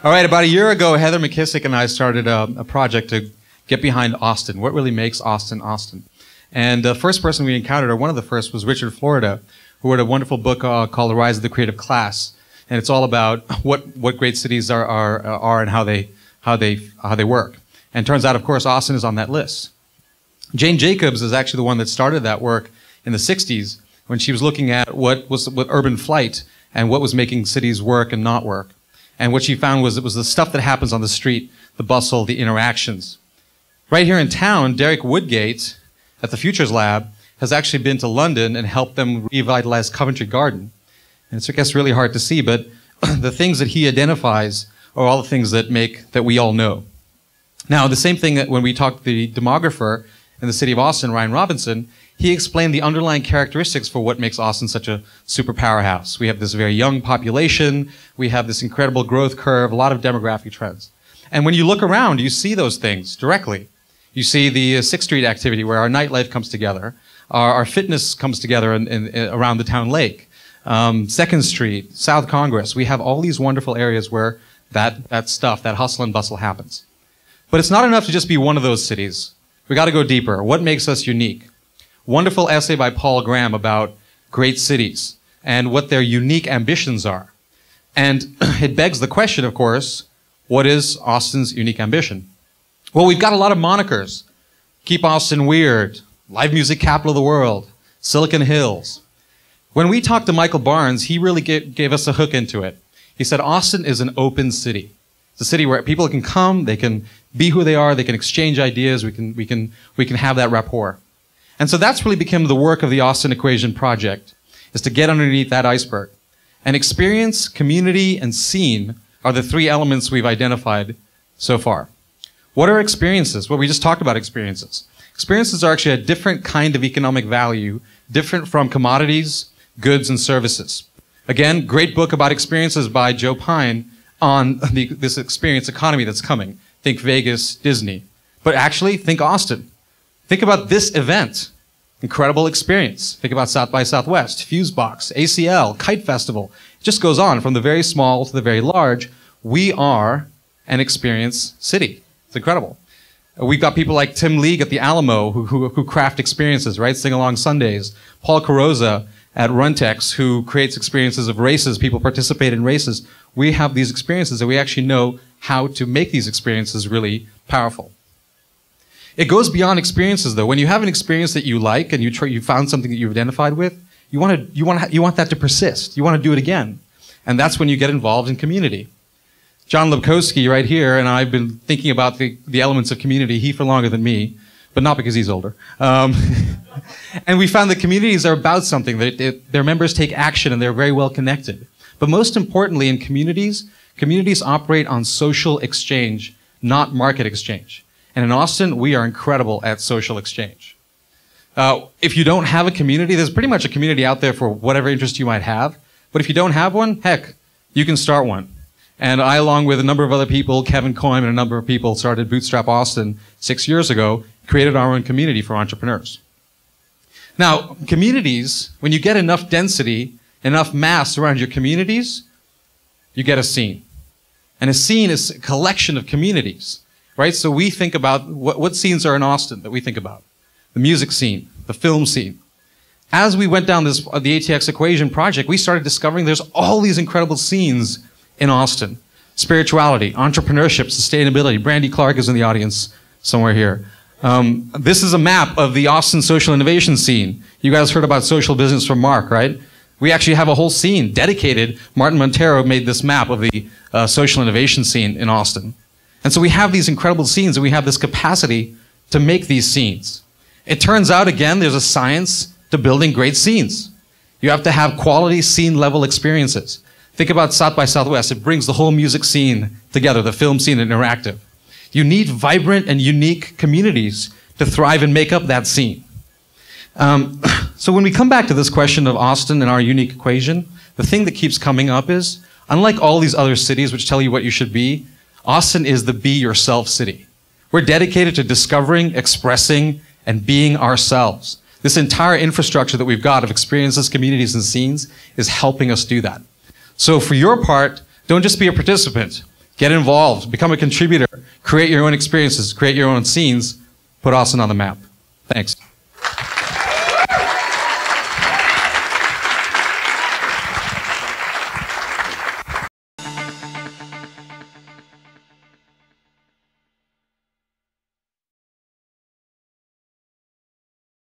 All right, about a year ago, Heather McKissick and I started a project to get behind Austin. What really makes Austin, Austin? And the first person we encountered, or one of the first, was Richard Florida, who wrote a wonderful book called The Rise of the Creative Class. And it's all about what great cities are and how they work. And it turns out, of course, Austin is on that list. Jane Jacobs is actually the one that started that work in the 60s when she was looking at what urban flight and what was making cities work and not work. And what she found was it was the stuff that happens on the street, the bustle, the interactions. Right here in town, Derek Woodgate at the Futures Lab has actually been to London and helped them revitalize Coventry Garden. And it's, I guess, really hard to see, but the things that he identifies are all the things that we all know. Now, the same thing that when we talked to the demographer in the city of Austin, Ryan Robinson, he explained the underlying characteristics for what makes Austin such a super powerhouse. We have this very young population, we have this incredible growth curve, a lot of demographic trends. And when you look around, you see those things directly. You see the 6th Street activity where our nightlife comes together, our fitness comes together around the town lake. 2nd Street, South Congress, we have all these wonderful areas where that stuff, that hustle and bustle happens. But it's not enough to just be one of those cities. We got to go deeper. What makes us unique? Wonderful essay by Paul Graham about great cities and what their unique ambitions are. And it begs the question, of course, what is Austin's unique ambition? Well, we've got a lot of monikers. Keep Austin Weird, Live Music Capital of the World, Silicon Hills. When we talked to Michael Barnes, he really gave us a hook into it. He said, Austin is an open city. It's a city where people can come, they can be who they are, they can exchange ideas, we can have that rapport. And so that's really become the work of the Austin Equation Project, is to get underneath that iceberg. And experience, community, and scene are the 3 elements we've identified so far. What are experiences? Well, we just talked about experiences. Experiences are actually a different kind of economic value, different from commodities, goods, and services. Again, great book about experiences by Joe Pine on this experience economy that's coming. Think Vegas, Disney. But actually, think Austin. Think about this event. Incredible experience. Think about South by Southwest, Fusebox, ACL, Kite Festival. It just goes on from the very small to the very large. We are an experience city. It's incredible. We've got people like Tim League at the Alamo who craft experiences, right? Sing Along Sundays. Paul Carrozza at Runtex who creates experiences of races. People participate in races. We have these experiences and we actually know how to make these experiences really powerful. It goes beyond experiences, though. When you have an experience that you like and you found something that you've identified with, you want that to persist. You want to do it again, and that's when you get involved in community. John Lebkowski, right here, and I've been thinking about the elements of community. He for longer than me, but not because he's older. And we found that communities are about something. Their members take action, and they're very well connected. But most importantly, in communities operate on social exchange, not market exchange. And in Austin, we are incredible at social exchange. If you don't have a community, there's pretty much a community out there for whatever interest you might have. But if you don't have one, heck, you can start one. And I, along with a number of other people, Kevin Coyne and a number of people, started Bootstrap Austin 6 years ago, created our own community for entrepreneurs. Now, communities, when you get enough density, enough mass around your communities, you get a scene. And a scene is a collection of communities. Right? So we think about what scenes are in Austin that we think about. The music scene, the film scene. As we went down the ATX Equation project, we started discovering there's all these incredible scenes in Austin. Spirituality, entrepreneurship, sustainability. Brandy Clark is in the audience somewhere here. This is a map of the Austin social innovation scene. You guys heard about social business from Mark, right? We actually have a whole scene dedicated. Martin Montero made this map of the social innovation scene in Austin. And so we have these incredible scenes and we have this capacity to make these scenes. It turns out, again, there's a science to building great scenes. You have to have quality scene level experiences. Think about South by Southwest. It brings the whole music scene together, the film scene and interactive. You need vibrant and unique communities to thrive and make up that scene. So when we come back to this question of Austin and our unique equation, the thing that keeps coming up is, unlike all these other cities which tell you what you should be, Austin is the be yourself city. We're dedicated to discovering, expressing, and being ourselves. This entire infrastructure that we've got of experiences, communities, and scenes is helping us do that. So for your part, don't just be a participant. Get involved. Become a contributor. Create your own experiences. Create your own scenes. Put Austin on the map. Thanks.